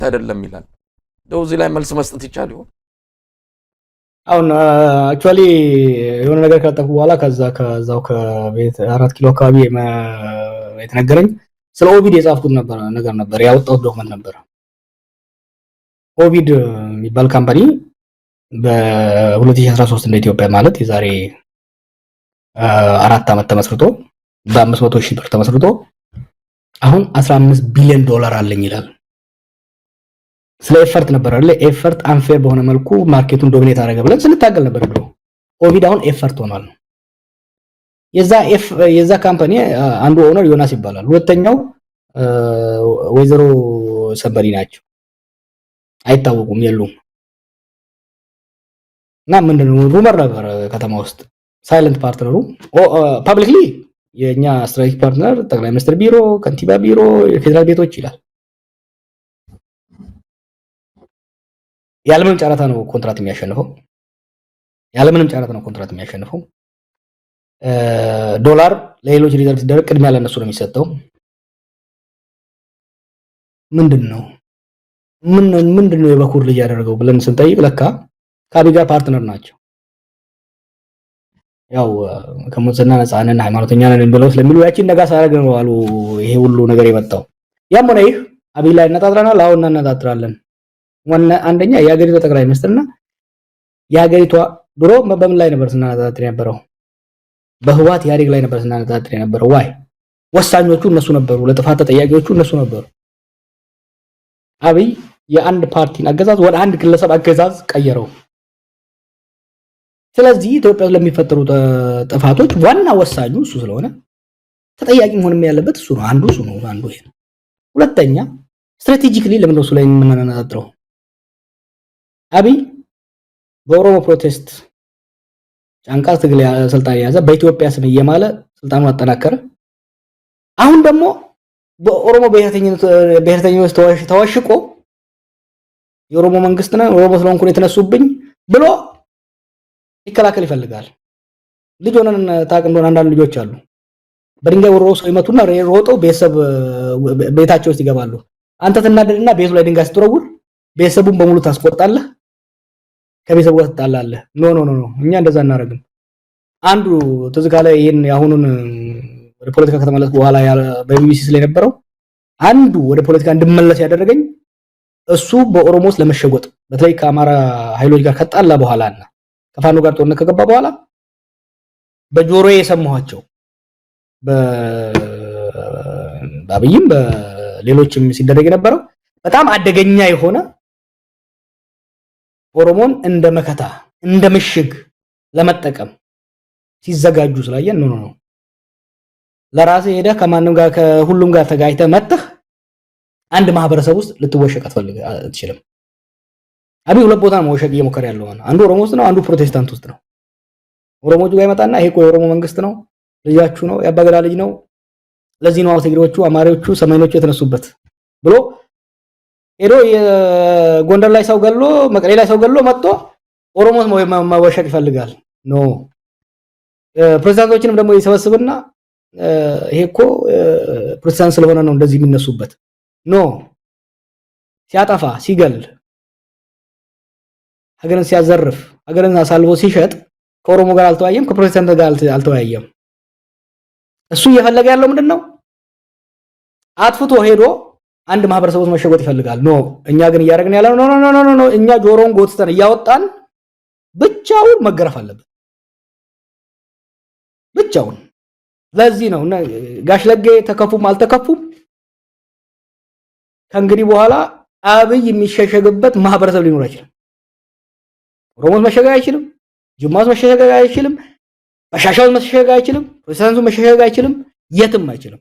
አይደለም ይላል። እንደው እዚህ ላይ መልስ መስጠት ይቻል ይሆን? አሁን አክቹአሊ የሆነ ነገር ከጠፉ በኋላ ከዛው ከቤት 4 ኪሎ አካባቢ የተነገረኝ ስለ ኦቪድ የጻፍኩት ነገር ነበር፣ ያወጣሁት ዶክመንት ነበር። ኦቪድ የሚባል ካምፓኒ በ2013 እንደ ኢትዮጵያ ማለት የዛሬ 4 ዓመት ተመስርቶ በ500 ሺህ ብር ተመስርቶ አሁን 15 ቢሊዮን ዶላር አለኝ ይላል። ስለ ኤፈርት ነበር አይደል? ኤፈርት አንፌር በሆነ መልኩ ማርኬቱን ዶሚኔት አደረገ ብለን ስንታገል ነበር ብሎ ኦቪድ አሁን ኤፈርት ሆኗል። የዛ ካምፓኒ አንዱ ኦነር ዮናስ ይባላል። ሁለተኛው ወይዘሮ ሰበሪ ናቸው። አይታወቁም የሉም። እና ምንድነው ሩመር ነበር ከተማ ውስጥ ሳይለንት ፓርትነሩ ፐብሊክሊ የኛ ስትራቴጂክ ፓርትነር ጠቅላይ ሚኒስትር ቢሮ፣ ከንቲባ ቢሮ፣ የፌደራል ቤቶች ይላል። ያለምንም ጨረታ ነው ኮንትራት የሚያሸንፈው። ዶላር ለሌሎች ሪዘርቭ ሲደረግ ቅድሚያ ለነሱ ነው የሚሰጠው። ምንድነው የበኩር ልጅ ያደረገው ብለን ስንጠይቅ ለካ ከአብይ ጋር ፓርትነር ናቸው። ያው ከሙስና ነፃ ነን ሃይማኖተኛ ነን ብለው ስለሚሉ ያቺን ነጋ ሳረግ ነው አሉ ይሄ ሁሉ ነገር የመጣው። ያም ሆነ ይህ አብይ ላይ እናጣጥራናል። አሁን እናጣጥራለን። አንደኛ የሀገሪቷ ጠቅላይ ሚኒስትርና የሀገሪቷ ድሮ በምን ላይ ነበር ስናጣጥር የነበረው? በህዋት ኢህአዴግ ላይ ነበር ስናጣጥር የነበረው። ዋይ ወሳኞቹ እነሱ ነበሩ፣ ለጥፋት ተጠያቂዎቹ እነሱ ነበሩ። አብይ የአንድ ፓርቲን አገዛዝ ወደ አንድ ግለሰብ አገዛዝ ቀየረው። ስለዚህ ኢትዮጵያ ውስጥ ለሚፈጠሩ ጥፋቶች ዋና ወሳኙ እሱ ስለሆነ ተጠያቂ መሆንም ያለበት እሱ ነው። አንዱ ይሄ ነው። ሁለተኛ ስትራቴጂካሊ ለምን ነው እሱ ላይ የምናነጣጥረው? አብይ በኦሮሞ ፕሮቴስት ጫንቃ ትግል ስልጣን የያዘ በኢትዮጵያ ስም እየማለ ስልጣኑን አጠናከረ። አሁን ደግሞ በኦሮሞ ብሔርተኝነት ተዋሽቆ የኦሮሞ መንግስት ነው ኦሮሞ ስለሆንኩ ነው የተነሱብኝ ብሎ ይከላከል ይፈልጋል። ልጅ ሆነን ታውቅ እንደሆነ አንዳንድ ልጆች አሉ በድንጋይ ወርውረው ሰው ይመቱና ሮጠው ቤታቸው ውስጥ ይገባሉ። አንተ ትናደድና ቤቱ ላይ ድንጋይ ስትወረውር ቤተሰቡን በሙሉ ታስቆጣለህ፣ ከቤተሰቡ ጋር ትጣላለህ። ኖ እኛ እንደዛ እናደርግም። አንዱ ትዝ ካለ ይሄን ያሁኑን ወደ ፖለቲካ ከተመለስ በኋላ በቢቢሲ ስለነበረው አንዱ ወደ ፖለቲካ እንድመለስ ያደረገኝ እሱ በኦሮሞ ውስጥ ለመሸጎጥ በተለይ ከአማራ ኃይሎች ጋር ከጣላ በኋላና ከፋኖ ጋር ጦርነት ከገባ በኋላ በጆሮዬ የሰማኋቸው በአብይም በሌሎችም ሲደረግ የነበረው በጣም አደገኛ የሆነ ኦሮሞን እንደ መከታ እንደ ምሽግ ለመጠቀም ሲዘጋጁ ስላየን ነው ለራስህ ሄደህ ከማንም ጋር ከሁሉም ጋር ተጋጭተህ መጥተህ አንድ ማህበረሰብ ውስጥ ልትወሸቅ አትችልም። አብይ ሁለት ቦታ ነው መወሸቅ እየሞከረ ያለው። አንዱ ኦሮሞ ውስጥ ነው፣ አንዱ ፕሮቴስታንት ውስጥ ነው። ኦሮሞቹ ጋር ይመጣና ይሄ እኮ የኦሮሞ መንግስት ነው፣ ልጃችሁ ነው፣ ያባገዳ ልጅ ነው፣ ለዚህ ነው ትግሬዎቹ፣ አማራዎቹ፣ ሰማይኖቹ የተነሱበት ብሎ ሄዶ የጎንደር ላይ ሰው ገሎ መቀሌ ላይ ሰው ገሎ መጥቶ ኦሮሞ መወሸቅ ይፈልጋል። ኖ ፕሮቴስታንቶችንም ደግሞ ይሰበስብና ይሄ እኮ ፕሮቴስታንት ስለሆነ ነው እንደዚህ የሚነሱበት። ኖ ሲያጠፋ ሲገል ሀገርን ሲያዘርፍ ሀገርን አሳልፎ ሲሸጥ ከኦሮሞ ጋር አልተወያየም፣ ከፕሮቴስታንት ጋር አልተወያየም። እሱ እየፈለገ ያለው ምንድነው? አጥፍቶ ሄዶ አንድ ማህበረሰብ ውስጥ መሸጎጥ ይፈልጋል። ኖ እኛ ግን እያደረግን ያለው ኖ እኛ ጆሮን ጎትተን እያወጣን ብቻውን መገረፍ አለበት ብቻውን። ለዚህ ነው ጋሽ ለጌ ተከፉም አልተከፉም ከእንግዲህ በኋላ አብይ የሚሸሸግበት ማህበረሰብ ሊኖር አይችልም። ኦሮሞስ መሸሸግ አይችልም፣ ጅማስ መሸሸግ አይችልም፣ በሻሻው መሸሸግ አይችልም፣ ፕሮቴስታንቱ መሸሸግ አይችልም፣ የትም አይችልም።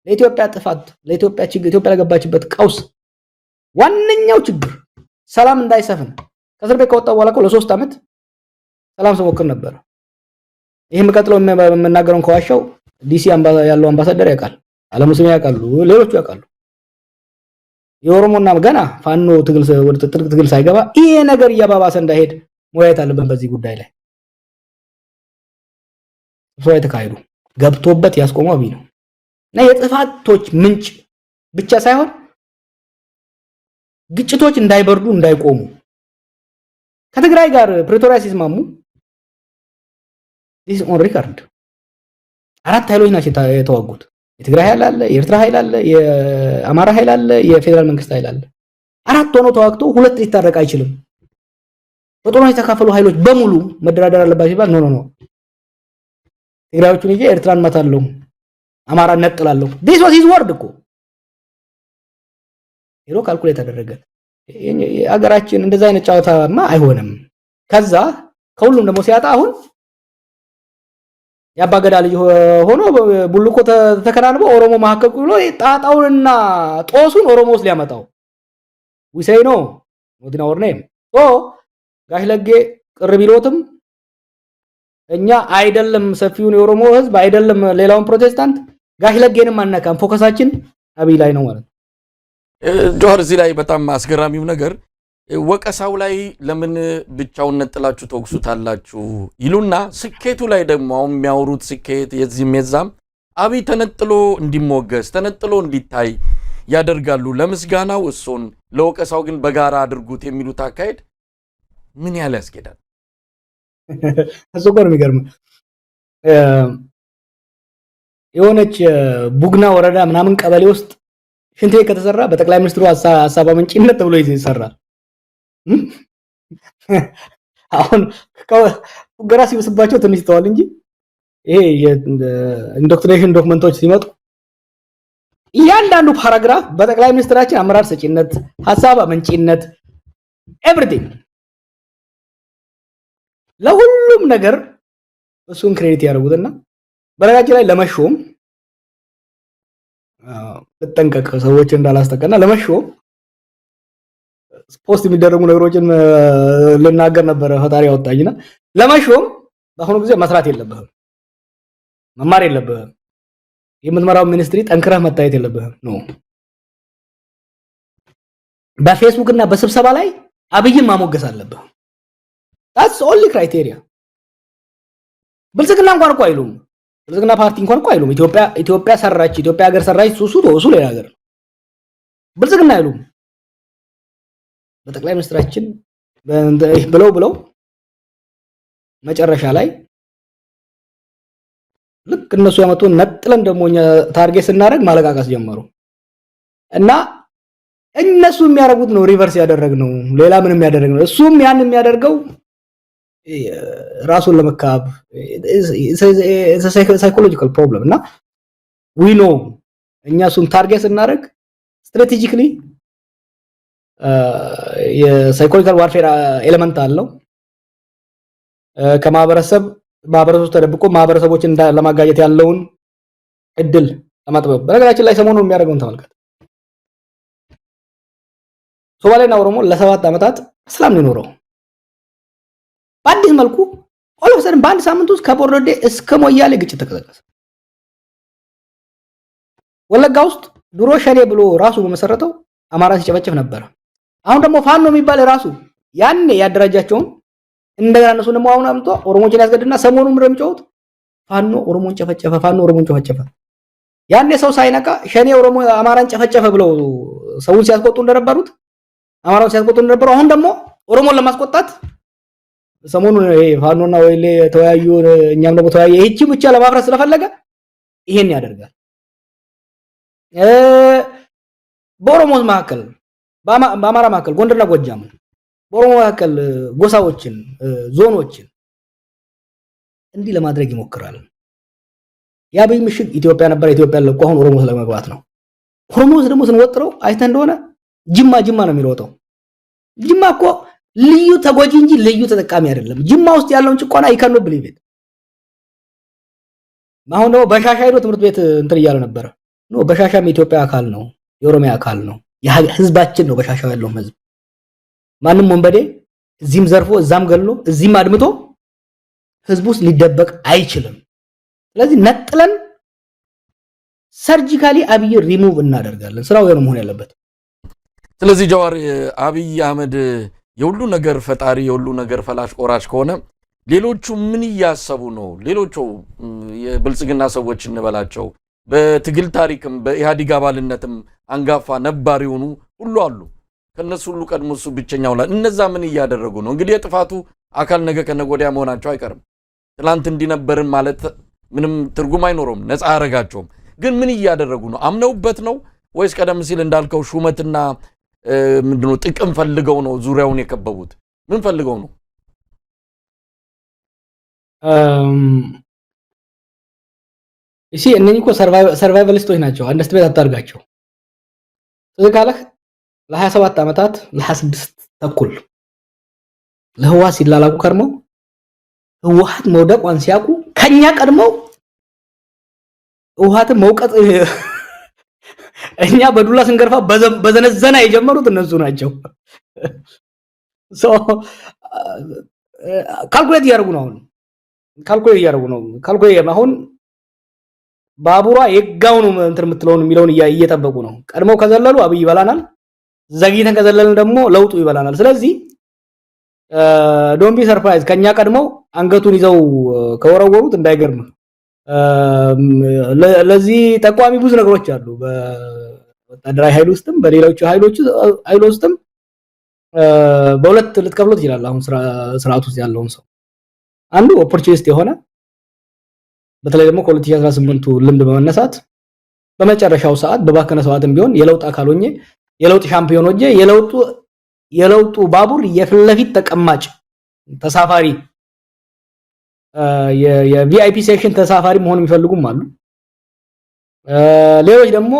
ለኢትዮጵያ ጥፋት፣ ለኢትዮጵያ ችግር፣ ኢትዮጵያ ለገባችበት ቀውስ ዋነኛው ችግር ሰላም እንዳይሰፍን ከእስር ቤት ከወጣ በኋላ ለ3 ዓመት ሰላም ስሞክር ነበር። ይሄም ቀጥሎ የምናገረውን ከዋሻው ዲሲ ያለው አምባሳደር ያውቃል፣ አለሙስሊም ያውቃሉ፣ ሌሎቹ ያውቃሉ። የኦሮሞና ገና ፋኖ ትግል ወደ ጥርቅ ትግል ሳይገባ ይሄ ነገር እያባባሰ እንዳይሄድ መወያየት አለብን። በዚህ ጉዳይ ላይ ሰው የተካሄዱ ገብቶበት ያስቆመው አብይ ነው እና የጥፋቶች ምንጭ ብቻ ሳይሆን ግጭቶች እንዳይበርዱ እንዳይቆሙ ከትግራይ ጋር ፕሪቶሪያ ሲስማሙ this on record አራት ኃይሎች ናቸው የተዋጉት። የትግራይ ኃይል አለ፣ የኤርትራ ኃይል አለ፣ የአማራ ኃይል አለ፣ የፌደራል መንግስት ኃይል አለ። አራት ሆኖ ተዋግቶ ሁለት ሊታረቅ አይችልም። በጦርነት የተካፈሉ ኃይሎች በሙሉ መደራደር አለባቸው ይባል ኖ ትግራዮቹን ይዤ ኤርትራን መታለሁ፣ አማራን ነጥላለሁ። this was his word እኮ ሄሮ ካልኩሌት ተደረገ። አገራችን እንደዛ አይነት ጫወታማ አይሆንም። ከዛ ከሁሉም ደግሞ ሲያጣ አሁን ያባገዳ ልጅ ሆኖ ቡልኮ ተከናንቦ ኦሮሞ ማከክ ብሎ ጣጣውንና ጦሱን ኦሮሞ ውስጥ ሊያመጣው we say no not in our name ጋሽ ለጌ ቅርብ ይሎትም እኛ አይደለም ሰፊውን የኦሮሞ ህዝብ አይደለም ሌላውን ፕሮቴስታንት ጋሽ ለጌንም አናካም ፎከሳችን አብይ ላይ ነው ማለት ጆሃር እዚህ ላይ በጣም አስገራሚው ነገር ወቀሳው ላይ ለምን ብቻውን ነጥላችሁ ተወቅሱታላችሁ ይሉና ስኬቱ ላይ ደግሞ የሚያወሩት ስኬት የዚህም የዛም አብይ ተነጥሎ እንዲሞገስ ተነጥሎ እንዲታይ ያደርጋሉ። ለምስጋናው እሱን ለወቀሳው ግን በጋራ አድርጉት የሚሉት አካሄድ ምን ያህል ያስኬዳል? እሱ ጋር የሚገርም የሆነች ቡግና ወረዳ ምናምን ቀበሌ ውስጥ ሽንት ቤት ከተሰራ በጠቅላይ ሚኒስትሩ ሐሳብ አመንጭነት ተብሎ ይሰራል። አሁን ገራ ሲብስባቸው ትንሽ ተዋል እንጂ ይሄ የኢንዶክትሪኔሽን ዶክመንቶች ሲመጡ እያንዳንዱ ፓራግራፍ በጠቅላይ ሚኒስትራችን አመራር ሰጪነት ሐሳብ አመንጭነት ኤቭሪቲንግ ለሁሉም ነገር እሱን ክሬዲት ያደርጉትና በረጋጭ ላይ ለመሾም ተጠንቀቀ ሰዎች እንዳላስተቀና ለመሾም ፖስት የሚደረጉ ነገሮችን ልናገር ነበር ፈጣሪ ያወጣኝና ለመሾም በአሁኑ ጊዜ መስራት የለብህም መማር የለብህም የምትመራው ሚኒስትሪ ጠንክረህ መታየት የለብህም ነው በፌስቡክ እና በስብሰባ ላይ አብይን ማሞገስ አለብህ that's only criteria ብልጽግና እንኳን እኮ አይሉም ብልጽግና ፓርቲ እንኳን እኮ አይሉም ኢትዮጵያ ሰራች ኢትዮጵያ ሀገር ሰራች ሱሱ ሌላ ሀገር ብልጽግና አይሉም በጠቅላይ ሚኒስትራችን ብለው መጨረሻ ላይ ልክ እነሱ ያመጡን ነጥለን ደሞኛ ታርጌት ስናደርግ ማለቃቀስ ጀመሩ እና እነሱ የሚያደርጉት ነው ሪቨርስ ያደረግነው ሌላ ምንም ያደረግነው እሱም ያን የሚያደርገው ራሱን ለመካብ ሳይኮሎጂካል ፕሮብለም እና we know እኛ እሱን ታርጌት ስናደርግ ስትራቴጂካሊ የሳይኮሎጂካል ዋርፌር ኤሌመንት አለው ከማህበረሰብ ተደብቆ ማህበረሰቦችን ለማጋጨት ያለውን እድል ለማጥበብ በነገራችን ላይ ሰሞኑን የሚያደርገውን ተመልከት ሶማሌና ኦሮሞ ለ7 ዓመታት ሰላም ነው ኖረው በአዲስ መልኩ ኦሎፍሰን በአንድ ሳምንት ውስጥ ከቦርዶዴ እስከ ሞያሌ ግጭት ተቀሰቀሰ ወለጋ ውስጥ ድሮ ሸኔ ብሎ ራሱ በመሰረተው አማራ ሲጨፈጨፍ ነበር አሁን ደግሞ ፋኖ የሚባል ራሱ ያኔ ያደራጃቸውን እንደገና እነሱ ደግሞ አሁን አምጦ ኦሮሞችን ያስገድና ሰሞኑን ረምጨውት ፋኖ ኦሮሞን ጨፈጨፈ ያኔ ሰው ሳይነቃ ሸኔ ኦሮሞ አማራን ጨፈጨፈ ብለው ሰውን ሲያስቆጡ እንደነበሩት አማራውን ሲያስቆጡ እንደነበሩ አሁን ደግሞ ኦሮሞን ለማስቆጣት ሰሞኑን ይሄ ፋኖና ወይሌ ተወያዩ እኛም ደግሞ ተወያየ ይህቺ ብቻ ለማፍረስ ስለፈለገ ይሄን ያደርጋል በኦሮሞስ መካከል በአማራ መካከል ጎንደርና ጎጃም በኦሮሞ መካከል ጎሳዎችን ዞኖችን እንዲህ ለማድረግ ይሞክራል ያበይ ምሽግ ኢትዮጵያ ነበር ኢትዮጵያ ለቆ አሁን ኦሮሞ ስለመግባት ነው ኦሮሞስ ደግሞ ስንወጥረው አይተ እንደሆነ ጅማ ነው የሚሮጠው ጅማ እኮ ልዩ ተጎጂ እንጂ ልዩ ተጠቃሚ አይደለም ጅማ ውስጥ ያለውን ጭቆና ይከኑ ብሊቤት አሁን ነው በሻሻ ሄዶ ትምህርት ቤት እንትን ይያለ ነበር ነው በሻሻም ኢትዮጵያ አካል ነው የኦሮሚያ አካል ነው የህዝባችን ነው በሻሻው ያለው ህዝብ ማንም ወንበዴ እዚህም ዘርፎ እዛም ገሎ እዚህም አድምቶ ህዝቡ ውስጥ ሊደበቅ አይችልም ስለዚህ ነጥለን ሰርጂካሊ አብይ ሪሙቭ እናደርጋለን ስራው የሆነ መሆን ያለበት ስለዚህ ጀዋር አብይ አህመድ የሁሉ ነገር ፈጣሪ የሁሉ ነገር ፈላሽ ቆራጭ ከሆነ ሌሎቹ ምን ያያሰቡ ነው ሌሎቹ የብልጽግና ሰዎች እንበላቸው በትግል ታሪክም በኢሃዲግ አባልነትም አንጋፋ ነባር የሆኑ ሁሉ አሉ ከነሱ ሁሉ ቀድሞ እሱ ብቸኛው ላይ እነዛ ምን እያደረጉ ነው? እንግዲህ የጥፋቱ አካል ነገ ከነጎዲያ መሆናቸው አይቀርም። ትላንት እንዲነበርን ማለት ምንም ትርጉም አይኖረውም፣ ነፃ አያረጋቸውም። ግን ምን እያደረጉ ነው? አምነውበት ነው ወይስ ቀደም ሲል እንዳልከው ሹመትና ምንድነው ጥቅም ፈልገው ነው ዙሪያውን የከበቡት? ምን ፈልገው ነው? እሺ እነኚህ እኮ ሰርቫይቫሊስቶች ናቸው። አንደስት ቤት አታርጋቸው። ስለካለህ ለ27 ዓመታት ለ26 ተኩል ለህወሓት ሲላላኩ ከርመው ህወሓት መውደቋን ሲያውቁ ከኛ ቀድመው ህወሓትን መውቀጥ እኛ በዱላ ስንገርፋ በዘነዘና የጀመሩት እነሱ ናቸው። ካልኩሌት እያደረጉ ነው። አሁን ባቡሯ የጋው ነው እንትን የምትለውን የሚለውን እየጠበቁ ነው። ቀድመው ከዘለሉ አብይ ይበላናል፣ ዘግይተን ከዘለልን ደግሞ ለውጡ ይበላናል። ስለዚህ ዶንት ቢ ሰርፕራይዝ ከኛ ቀድመው አንገቱን ይዘው ከወረወሩት እንዳይገርም። ለዚህ ጠቋሚ ብዙ ነገሮች አሉ። በወታደራዊ ኃይል ውስጥም በሌሎች ኃይሎች ውስጥም በሁለት ልትከፍሉት ይችላል። አሁን ስርዓት ውስጥ ያለውን ሰው አንዱ ኦፖርቹኒስት የሆነ በተለይ ደግሞ ከ2018 ልምድ በመነሳት በመጨረሻው ሰዓት በባከነ ሰዓትም ቢሆን የለውጥ አካል ሆኜ የለውጥ ሻምፒዮን ሆኜ የለውጡ ባቡር የፍለፊት ተቀማጭ ተሳፋሪ የቪአይፒ ሴክሽን ተሳፋሪ መሆን የሚፈልጉም አሉ። ሌሎች ደግሞ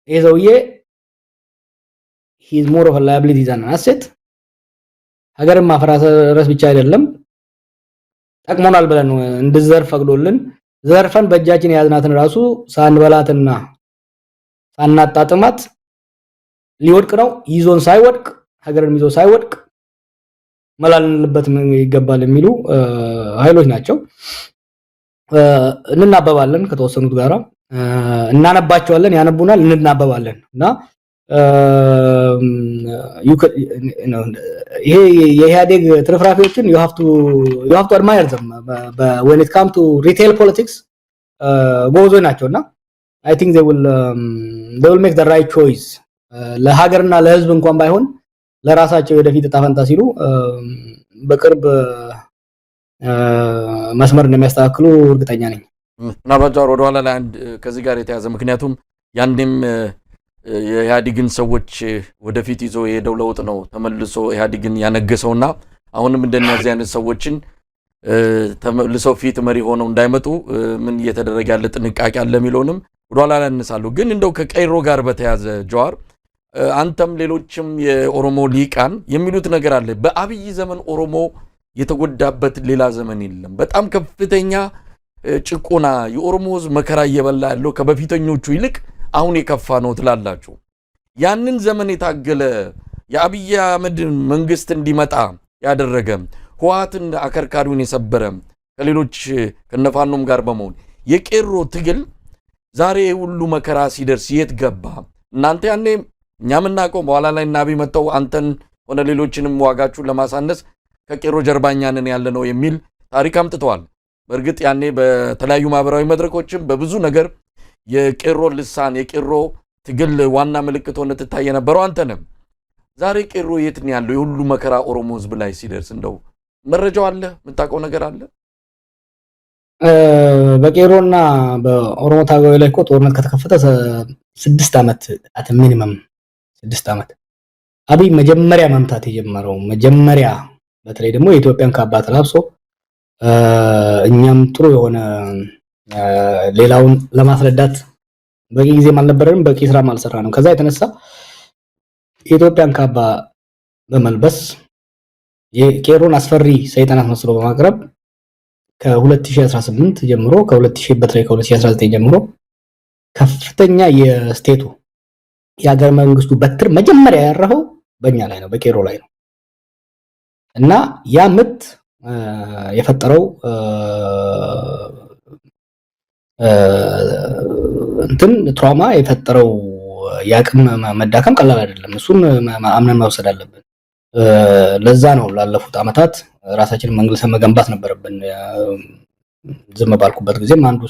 ይሄ ሰውዬ ሂዝ ሞር ኦፍ ላያቢሊቲ ዛን አሴት ሀገርን ማፈራረስ ብቻ አይደለም ጠቅሞናል ብለን እንድዘርፍ ፈቅዶልን ዘርፈን በእጃችን የያዝናትን ራሱ ሳንበላትና ሳናጣጥማት ሊወድቅ ነው። ይዞን ሳይወድቅ ሀገርን ይዞ ሳይወድቅ መላልንልበት ይገባል የሚሉ ኃይሎች ናቸው። እንናበባለን ከተወሰኑት ጋራ እናነባቸዋለን፣ ያነቡናል፣ እንናበባለን እና ይሄ የኢህአዴግ ትርፍራፊዎችን you have to admire them when it comes to retail politics ጎዞ ናቸውና I think they will make the right choice ለሀገርና ለህዝብ እንኳን ባይሆን ለራሳቸው ወደፊት ተጣፈንታ ሲሉ በቅርብ መስመር እንደሚያስተካክሉ እርግጠኛ ነኝ። ምናልባት ወደ ኋላ ላይ አንድ ከዚህ ጋር የተያዘ ምክንያቱም ያንዴም የኢህአዴግን ሰዎች ወደፊት ይዞ የሄደው ለውጥ ነው ተመልሶ ኢህአዴግን ያነገሰውና አሁንም እንደነዚህ አይነት ሰዎችን ተመልሶ ፊት መሪ ሆነው እንዳይመጡ ምን እየተደረገ ያለ ጥንቃቄ አለ የሚለውንም ወደ ኋላ ላይ እንሳሉ። ግን እንደው ከቀይሮ ጋር በተያዘ ጀዋር አንተም ሌሎችም የኦሮሞ ሊቃን የሚሉት ነገር አለ። በአብይ ዘመን ኦሮሞ የተጎዳበት ሌላ ዘመን የለም። በጣም ከፍተኛ ጭቆና የኦሮሞ ህዝብ መከራ እየበላ ያለው ከበፊተኞቹ ይልቅ አሁን የከፋ ነው ትላላችሁ። ያንን ዘመን የታገለ የአብይ አህመድ መንግስት እንዲመጣ ያደረገ ህወሓትን አከርካሪውን የሰበረ ከሌሎች ከነፋኖም ጋር በመሆን የቄሮ ትግል ዛሬ ሁሉ መከራ ሲደርስ የት ገባ? እናንተ ያኔ እኛም እናውቀው በኋላ ላይ ናቢ መጣው አንተን ሆነ ሌሎችንም ዋጋችሁን ለማሳነስ ከቄሮ ጀርባኛንን ያለ ነው የሚል ታሪክ አምጥተዋል። በእርግጥ ያኔ በተለያዩ ማህበራዊ መድረኮችም በብዙ ነገር የቄሮ ልሳን የቄሮ ትግል ዋና ምልክት ሆነ ተታየ ነበረው አንተ ነህ። ዛሬ ቄሮ የት ነው ያለው? የሁሉ መከራ ኦሮሞ ህዝብ ላይ ሲደርስ እንደው መረጃው አለ? የምታውቀው ነገር አለ? በቄሮና በኦሮሞ ታጋዮች ላይ እኮ ጦርነት ከተከፈተ 6 ዓመት አት ሚኒመም 6 ዓመት አብይ መጀመሪያ መምታት የጀመረው መጀመሪያ በተለይ ደግሞ የኢትዮጵያን ካባት ለብሶ እኛም ጥሩ የሆነ ሌላውን ለማስረዳት በቂ ጊዜ አልነበረንም፣ በቂ ስራ አልሰራንም። ከዛ የተነሳ የኢትዮጵያን ካባ በመልበስ የቄሮን አስፈሪ ሰይጣናት መስሎ በማቅረብ ከ2018 ጀምሮ ከ2000 በተለይ ከ2019 ጀምሮ ከፍተኛ የስቴቱ የሀገር መንግስቱ በትር መጀመሪያ ያረፈው በእኛ ላይ ነው፣ በቄሮ ላይ ነው እና ያ ምት የፈጠረው እንትን ትራውማ የፈጠረው ያቅም መዳከም ቀላል አይደለም። እሱን አምነን መውሰድ አለብን። ለዛ ነው ላለፉት አመታት ራሳችንን መንግስት መገንባት ነበረብን። ዝም ባልኩበት ጊዜም አንዱ